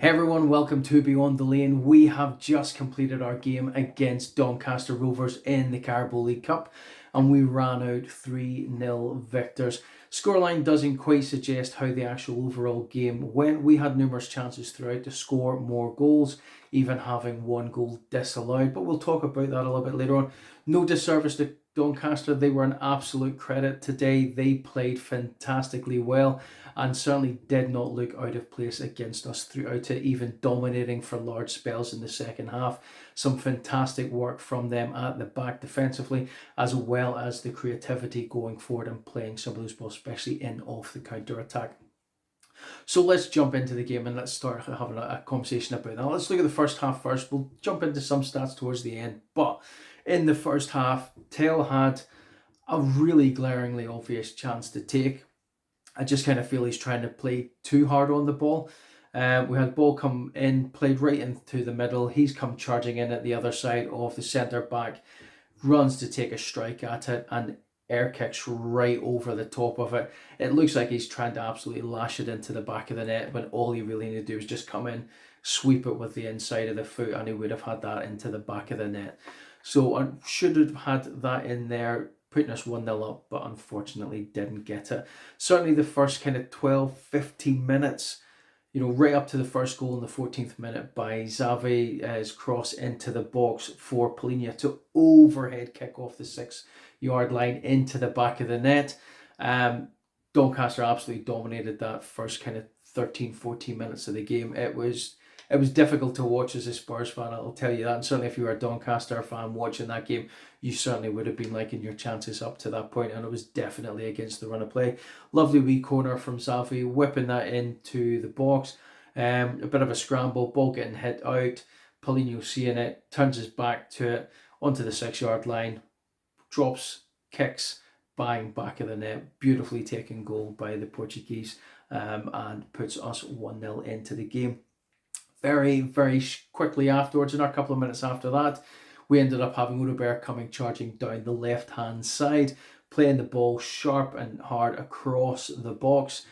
Hey everyone, welcome to Beyond the Lane. We have just completed our game against Doncaster Rovers in the Carabao League Cup and we ran out 3-0 victors. Scoreline doesn't quite suggest how the actual overall game went. We had numerous chances throughout to score more goals, even having one goal disallowed, but we'll talk about that a little bit later on. No disservice to Doncaster, they were an absolute credit today. They played fantastically well and certainly did not look out of place against us throughout it, even dominating for large spells in the second half. Some fantastic work from them at the back defensively, as well as the creativity going forward and playing some of those balls, especially in off the counter attack. So let's jump into the game and let's start having a conversation about that. Let's look at the first half first. We'll jump into some stats towards the end. But in the first half, Tail had a really glaringly obvious chance to take. I just kind of feel he's trying to play too hard on the ball. We had ball come in, played right into the middle. He's come charging in at the other side of the centre back, runs to take a strike at it and air kicks right over the top of it. It looks like he's trying to absolutely lash it into the back of the net when all he really needed to do is just come in, sweep it with the inside of the foot, and he would have had that into the back of the net. So I should have had that in there, putting us 1-0 up, but unfortunately didn't get it. Certainly the first kind of 12-15 minutes, right up to the first goal in the 14th minute by Xavi's cross into the box for Polinia to overhead kick off the 6-yard line into the back of the net. Doncaster absolutely dominated that first kind of 13-14 minutes of the game. It was difficult to watch as a Spurs fan, I'll tell you that. And certainly if you were a Doncaster fan watching that game, you certainly would have been liking your chances up to that point, and it was definitely against the run of play. Lovely wee corner from Xavi, whipping that into the box. A bit of a scramble, ball getting hit out. Paulinho seeing it, turns his back to it, onto the 6-yard line, drops, kicks, bang, back of the net. Beautifully taken goal by the Portuguese, and puts us 1-0 into the game. Very, very quickly afterwards, in a couple of minutes after that, we ended up having Udebert coming charging down the left-hand side, playing the ball sharp and hard across the box,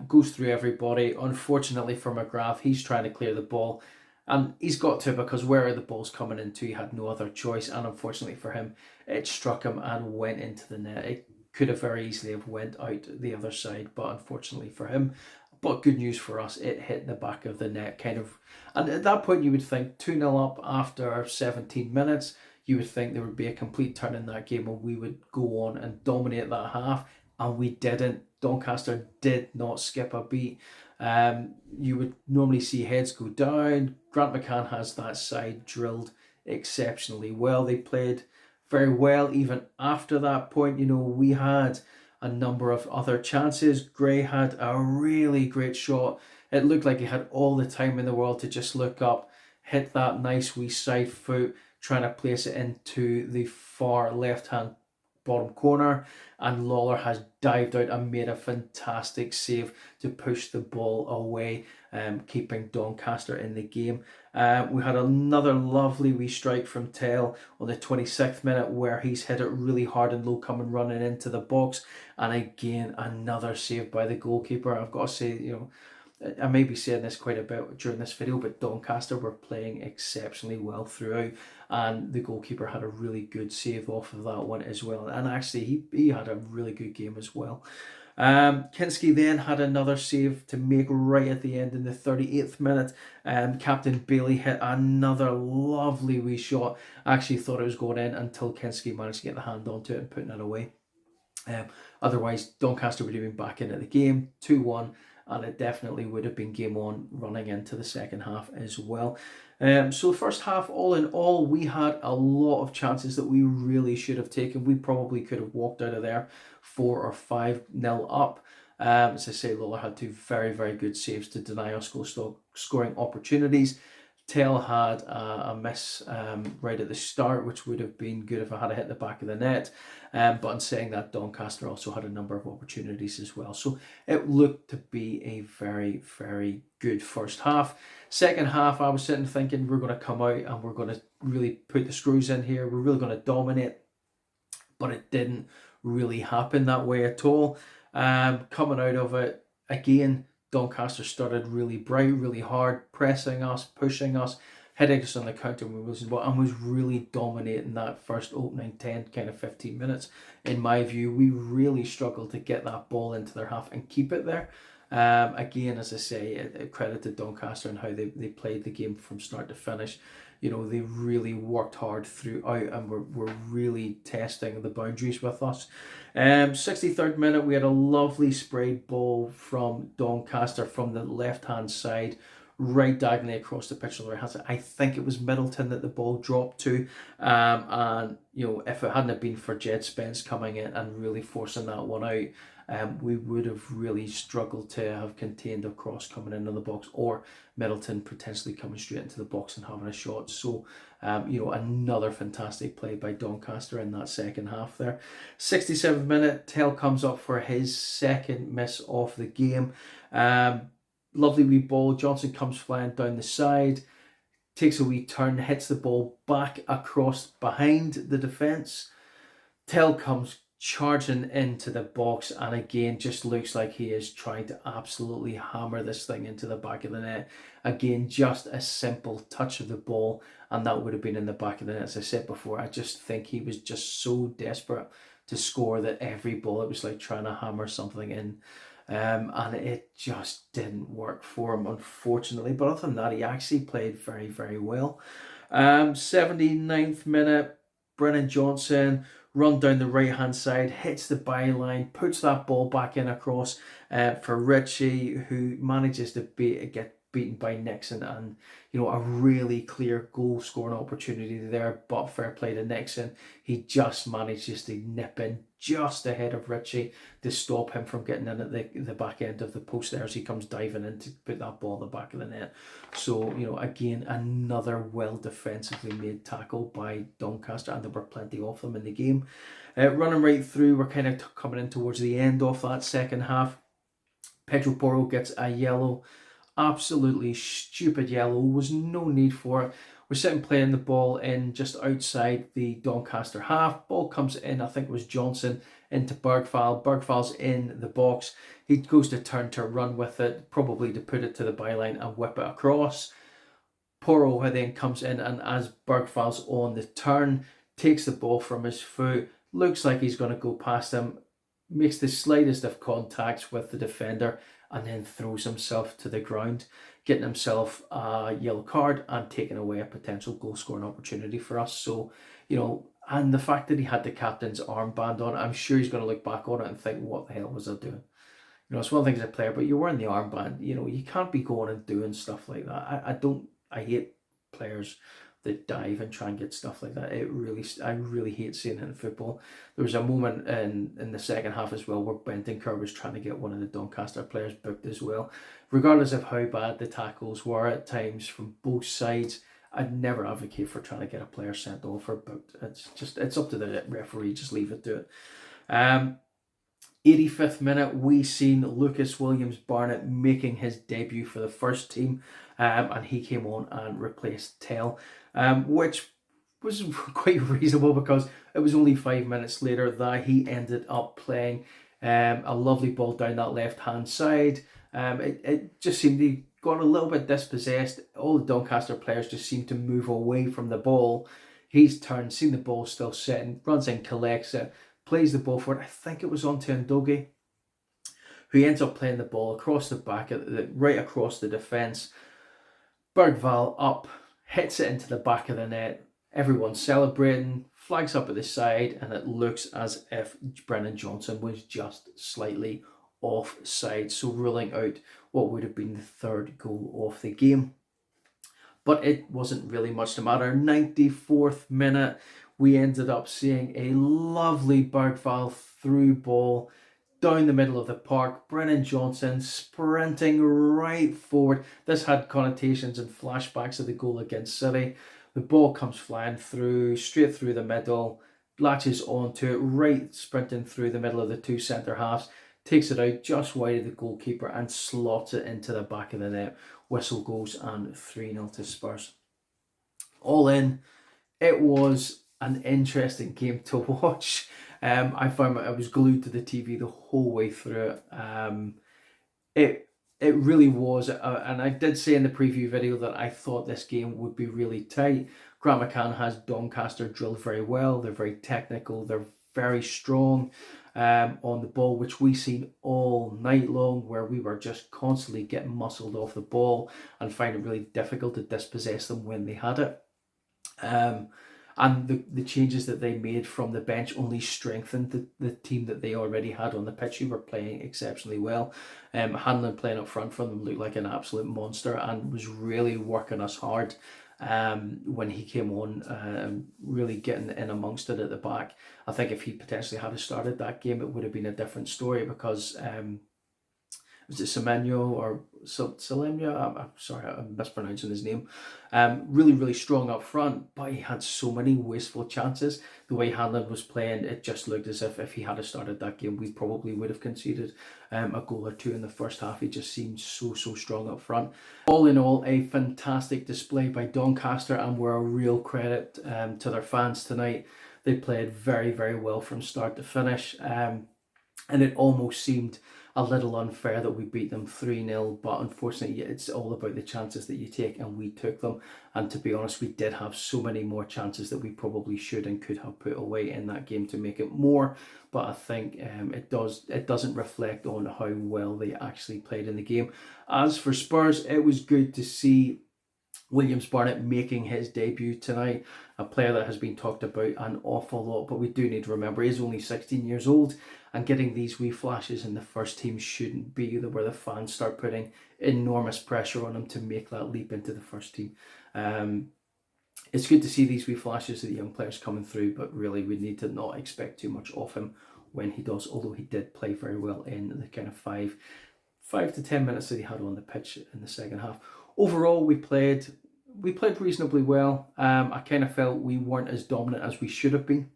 goes through everybody. Unfortunately for McGrath, he's trying to clear the ball, and he's got to, because where the ball's coming into, he had no other choice, and unfortunately for him, it struck him and went into the net. It could have very easily have went out the other side, but unfortunately for him, but good news for us, it hit the back of the net kind of. And at that point, you would think 2-0 up after 17 minutes, you would think there would be a complete turn in that game and we would go on and dominate that half. And we didn't. Doncaster did not skip a beat. You would normally see heads go down. Grant McCann has that side drilled exceptionally well. They played very well even after that point. We had a number of other chances. Gray had a really great shot. It looked like he had all the time in the world to just look up, hit that nice wee side foot, trying to place it into the far left-hand bottom corner, and Lawler has dived out and made a fantastic save to push the ball away, keeping Doncaster in the game. We had another lovely wee strike from Tell on the 26th minute where he's hit it really hard and low, coming running into the box, and again another save by the goalkeeper. I've got to say, I may be saying this quite a bit during this video, but Doncaster were playing exceptionally well throughout, and the goalkeeper had a really good save off of that one as well. And actually, he had a really good game as well. Kinski then had another save to make right at the end in the 38th minute. Captain Bailey hit another lovely wee shot. I actually thought it was going in until Kinski managed to get the hand onto it and putting it away. Otherwise, Doncaster would have been back into the game, 2-1. And it definitely would have been game on running into the second half as well. So the first half, all in all, we had a lot of chances that we really should have taken. We probably could have walked out of there 4 or 5-0 up. As I say, Lola had two very, very good saves to deny us scoring opportunities. Tell had a miss right at the start, which would have been good if I had hit the back of the net. But in saying that, Doncaster also had a number of opportunities as well. So it looked to be a very, very good first half. Second half, I was sitting thinking we're going to come out and we're going to really put the screws in here. We're really going to dominate. But it didn't really happen that way at all. Coming out of it, again, Doncaster started really bright, really hard, pressing us, pushing us, hitting us on the counter when we was well, and was really dominating that first opening 10, kind of 15 minutes. In my view, we really struggled to get that ball into their half and keep it there. Again, as I say, credit to Doncaster and how they played the game from start to finish. They really worked hard throughout and were really testing the boundaries with us. 63rd minute, we had a lovely sprayed ball from Doncaster from the left-hand side, right diagonally across the pitch on the right hand side. I think it was Middleton that the ball dropped to. And, if it hadn't been for Jed Spence coming in and really forcing that one out, we would have really struggled to have contained a cross coming into the box, or Middleton potentially coming straight into the box and having a shot. So, another fantastic play by Doncaster in that second half there. 67th minute, Tell comes up for his second miss of the game. Lovely wee ball. Johnson comes flying down the side, takes a wee turn, hits the ball back across behind the defence. Tell comes charging into the box, and again just looks like he is trying to absolutely hammer this thing into the back of the net. Again, just a simple touch of the ball and that would have been in the back of the net. As I said before, I just think he was just so desperate to score that every ball, it was like trying to hammer something in. And it just didn't work for him, unfortunately. But other than that, he actually played very, very well. 79th minute, Brennan Johnson run down the right hand side, hits the byline, puts that ball back in across for Ritchie, who manages to get beaten by Nixon, and a really clear goal scoring opportunity there, but fair play to Nixon. He just manages to nip in just ahead of Ritchie to stop him from getting in at the back end of the post there as he comes diving in to put that ball in the back of the net. So, again, another well defensively made tackle by Doncaster, and there were plenty of them in the game. Running right through, we're kind of coming in towards the end of that second half. Pedro Porro gets a yellow. Absolutely stupid yellow. Was no need for it. We're sitting playing the ball in just outside the Doncaster half. Ball comes in, I think it was Johnson, into Bergvall. Bergvall's in the box. He goes to turn to run with it, probably to put it to the byline and whip it across. Porro then comes in, and as Bergvall's on the turn, takes the ball from his foot, looks like he's going to go past him, makes the slightest of contacts with the defender, and then throws himself to the ground, getting himself a yellow card and taking away a potential goal scoring opportunity for us. So, and the fact that he had the captain's armband on, I'm sure he's going to look back on it and think, what the hell was I doing? It's one thing as a player, but you're wearing the armband, you can't be going and doing stuff like that. I hate players that dive and try and get stuff like that. I really hate seeing it in football. There was a moment in the second half as well where Bentancur was trying to get one of the Doncaster players booked as well. Regardless of how bad the tackles were at times from both sides, I'd never advocate for trying to get a player sent off or booked. It's up to the referee, just leave it to it. 85th minute, we seen Lucas Williams-Barnett making his debut for the first team, and he came on and replaced Tell, which was quite reasonable because it was only 5 minutes later that he ended up playing a lovely ball down that left-hand side. It just seemed he got a little bit dispossessed. All the Doncaster players just seemed to move away from the ball. He's turned, seen the ball still sitting, runs in, collects it, plays the ball for it. I think it was on to Ndogi, who ends up playing the ball across the back, right across the defence. Bergvall up, hits it into the back of the net. Everyone's celebrating, flags up at the side, and it looks as if Brennan Johnson was just slightly offside, so ruling out what would have been the third goal of the game. But it wasn't really much to matter. 94th minute, we ended up seeing a lovely Bergvall through ball down the middle of the park. Brennan Johnson sprinting right forward. This had connotations and flashbacks of the goal against City. The ball comes flying through, straight through the middle, latches onto it, right sprinting through the middle of the two centre halves, takes it out just wide of the goalkeeper and slots it into the back of the net. Whistle goes and 3-0 to Spurs. All in, it was an interesting game to watch. I found I was glued to the TV the whole way through it. It really was, and I did say in the preview video that I thought this game would be really tight. Grant McCann has Doncaster drilled very well. They're very technical. They're very strong on the ball, which we seen all night long, where we were just constantly getting muscled off the ball and find it really difficult to dispossess them when they had it. And the changes that they made from the bench only strengthened the team that they already had on the pitch, who were playing exceptionally well. Hanlon playing up front for them looked like an absolute monster and was really working us hard when he came on, really getting in amongst it at the back. I think if he potentially had started that game, it would have been a different story, because was it Semenyo or Salemia? I'm sorry, I'm mispronouncing his name. Really, really strong up front, but he had so many wasteful chances. The way Hanlon was playing, it just looked as if he had started that game, we probably would have conceded a goal or two in the first half. He just seemed so strong up front. All in all, a fantastic display by Doncaster, and we're a real credit to their fans tonight. They played very, very well from start to finish, and it almost seemed a little unfair that we beat them 3-0, but unfortunately it's all about the chances that you take, and we took them. And to be honest, we did have so many more chances that we probably should and could have put away in that game to make it more, but I think it doesn't reflect on how well they actually played in the game. As for Spurs, it was good to see Williams-Barnett making his debut tonight, a player that has been talked about an awful lot, but we do need to remember he's only 16 years old, and getting these wee flashes in the first team shouldn't be where the fans start putting enormous pressure on him to make that leap into the first team. It's good to see these wee flashes of the young players coming through, but really we need to not expect too much of him when he does, although he did play very well in the kind of 5 to 10 minutes that he had on the pitch in the second half. Overall, we played reasonably well. I kind of felt we weren't as dominant as we should have been.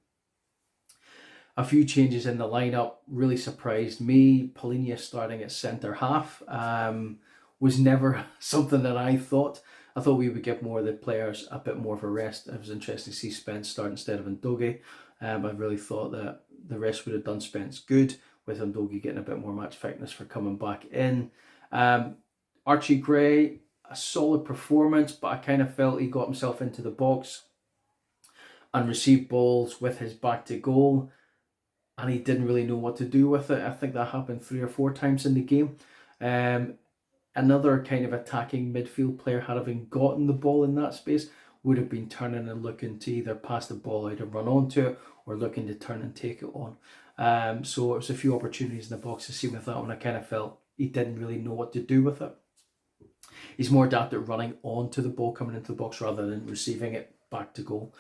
A few changes in the lineup really surprised me. Polinia starting at centre half was never something that I thought. I thought we would give more of the players a bit more of a rest. It was interesting to see Spence start instead of Ndogi. I really thought that the rest would have done Spence good, with Ndogi getting a bit more match fitness for coming back in. Archie Gray, a solid performance, but I kind of felt he got himself into the box and received balls with his back to goal, and he didn't really know what to do with it. I think that happened 3 or 4 times in the game. Another kind of attacking midfield player, having gotten the ball in that space, would have been turning and looking to either pass the ball out and run onto it, or looking to turn and take it on. So it was a few opportunities in the box to see with that one. I kind of felt he didn't really know what to do with it. He's more adept at running onto the ball coming into the box rather than receiving it back to goal.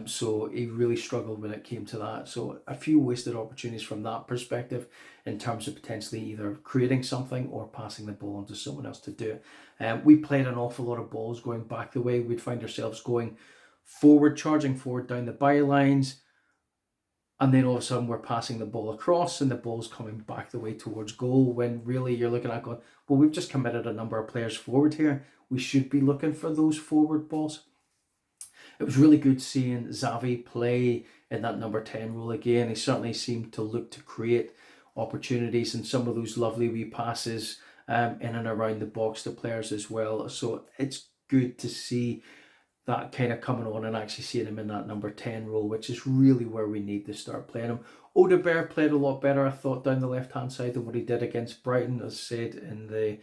So he really struggled when it came to that. So a few wasted opportunities from that perspective, in terms of potentially either creating something or passing the ball on to someone else to do it. We played an awful lot of balls going back the way. We'd find ourselves going forward, charging forward down the bylines, and then all of a sudden we're passing the ball across and the ball's coming back the way towards goal, when really you're looking at going, well, we've just committed a number of players forward here. We should be looking for those forward balls. It was really good seeing Xavi play in that number 10 role again. He certainly seemed to look to create opportunities, and some of those lovely wee passes in and around the box to players as well. So it's good to see that kind of coming on and actually seeing him in that number 10 role, which is really where we need to start playing him. Odegaard played a lot better, I thought, down the left-hand side than what he did against Brighton. As said in the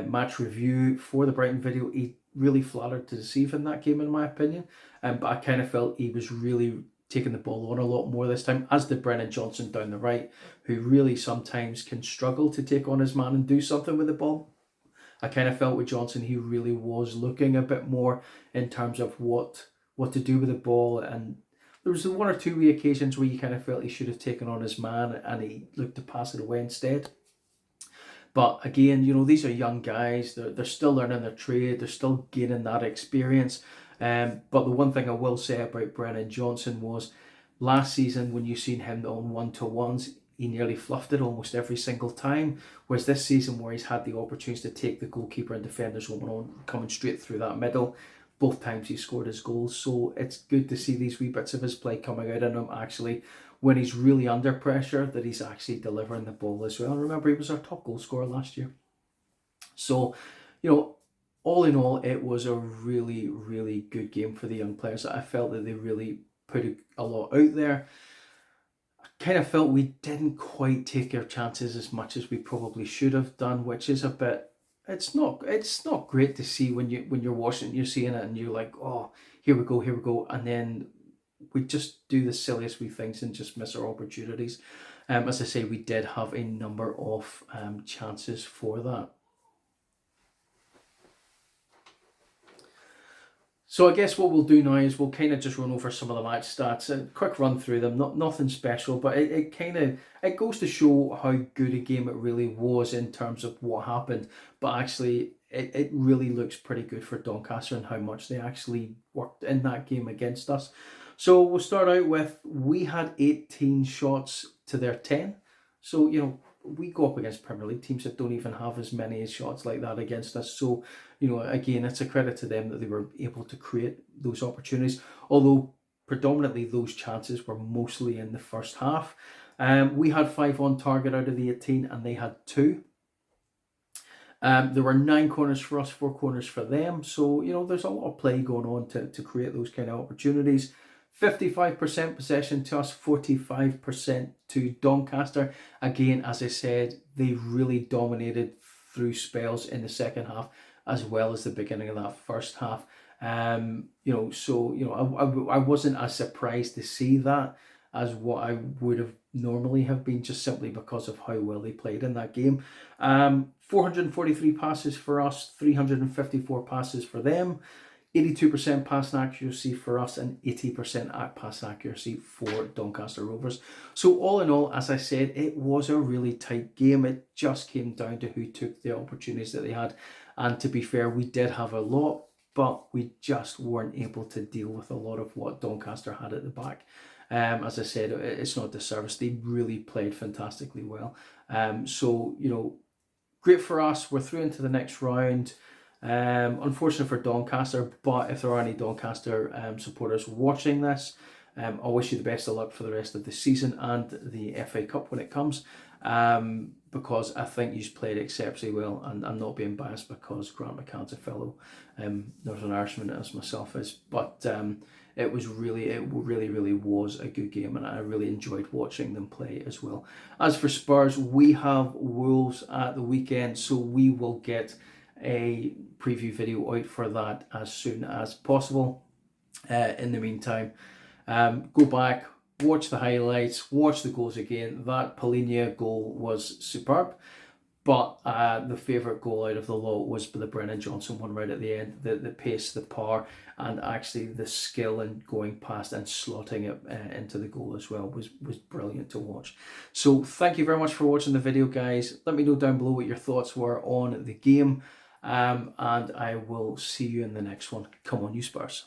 match review for the Brighton video, he really flattered to deceive in that game, in my opinion. But I kind of felt he was really taking the ball on a lot more this time, as did Brennan Johnson down the right, who really sometimes can struggle to take on his man and do something with the ball. I kind of felt with Johnson, he really was looking a bit more in terms of what to do with the ball, and there was 1 or 2 wee occasions where you kind of felt he should have taken on his man and he looked to pass it away instead. But again, you know, these are young guys. They're still learning their trade. They're still gaining that experience. But the one thing I will say about Brennan Johnson was, last season when you seen him on 1-to-1s, he nearly fluffed it almost every single time. Whereas this season, where he's had the opportunities to take the goalkeeper and defenders on, coming straight through that middle, both times he scored his goals. So it's good to see these wee bits of his play coming out in him, actually, when he's really under pressure, that he's actually delivering the ball as well. And remember, he was our top goal scorer last year. So, you know, all in all, it was a really, really good game for the young players. I felt that they really put a lot out there. I kind of felt we didn't quite take our chances as much as we probably should have done, which is a bit. It's not great to see when you're watching, you're seeing it, and you're like, oh, here we go, and then we just do the silliest wee things and just miss our opportunities. As I say, we did have a number of chances for that. So I guess what we'll do now is we'll kind of just run over some of the match stats, a quick run through them. Nothing special, but it goes to show how good a game it really was in terms of what happened. But actually, it really looks pretty good for Doncaster and how much they actually worked in that game against us. So we'll start out with, we had 18 shots to their 10. So, you know, we go up against Premier League teams that don't even have as many shots like that against us. So, you know, again, it's a credit to them that they were able to create those opportunities. Although predominantly those chances were mostly in the first half. We had 5 on target out of the 18 and they had 2. There were 9 corners for us, 4 corners for them. So, you know, there's a lot of play going on to create those kind of opportunities. 55% possession to us, 45% to Doncaster. Again, as I said, they really dominated through spells in the second half, as well as the beginning of that first half. You know, so, you know, I wasn't as surprised to see that as what I would have normally have been, just simply because of how well they played in that game. 443 passes for us, 354 passes for them. 82% passing accuracy for us and 80% pass accuracy for Doncaster Rovers. So all in all, as I said, it was a really tight game. It just came down to who took the opportunities that they had. And to be fair, we did have a lot, but we just weren't able to deal with a lot of what Doncaster had at the back. As I said, it's not disservice. They really played fantastically well. So, you know, great for us. We're through into the next round. Unfortunate for Doncaster, but if there are any Doncaster supporters watching this, I wish you the best of luck for the rest of the season and the FA Cup when it comes, because I think you've played exceptionally well, and I'm not being biased because Grant McCann's a fellow Northern Irishman as myself is, but it really was a good game, and I really enjoyed watching them play as well. As for Spurs, we have Wolves at the weekend, so we will get a preview video out for that as soon as possible. In the meantime, go back, watch the highlights, watch the goals again. That Polinia goal was superb, but the favourite goal out of the lot was the Brennan Johnson one right at the end. The pace, the power, and actually the skill in going past and slotting it into the goal as well was brilliant to watch. So thank you very much for watching the video, guys. Let me know down below what your thoughts were on the game. And I will see you in the next one. Come on, you Spurs.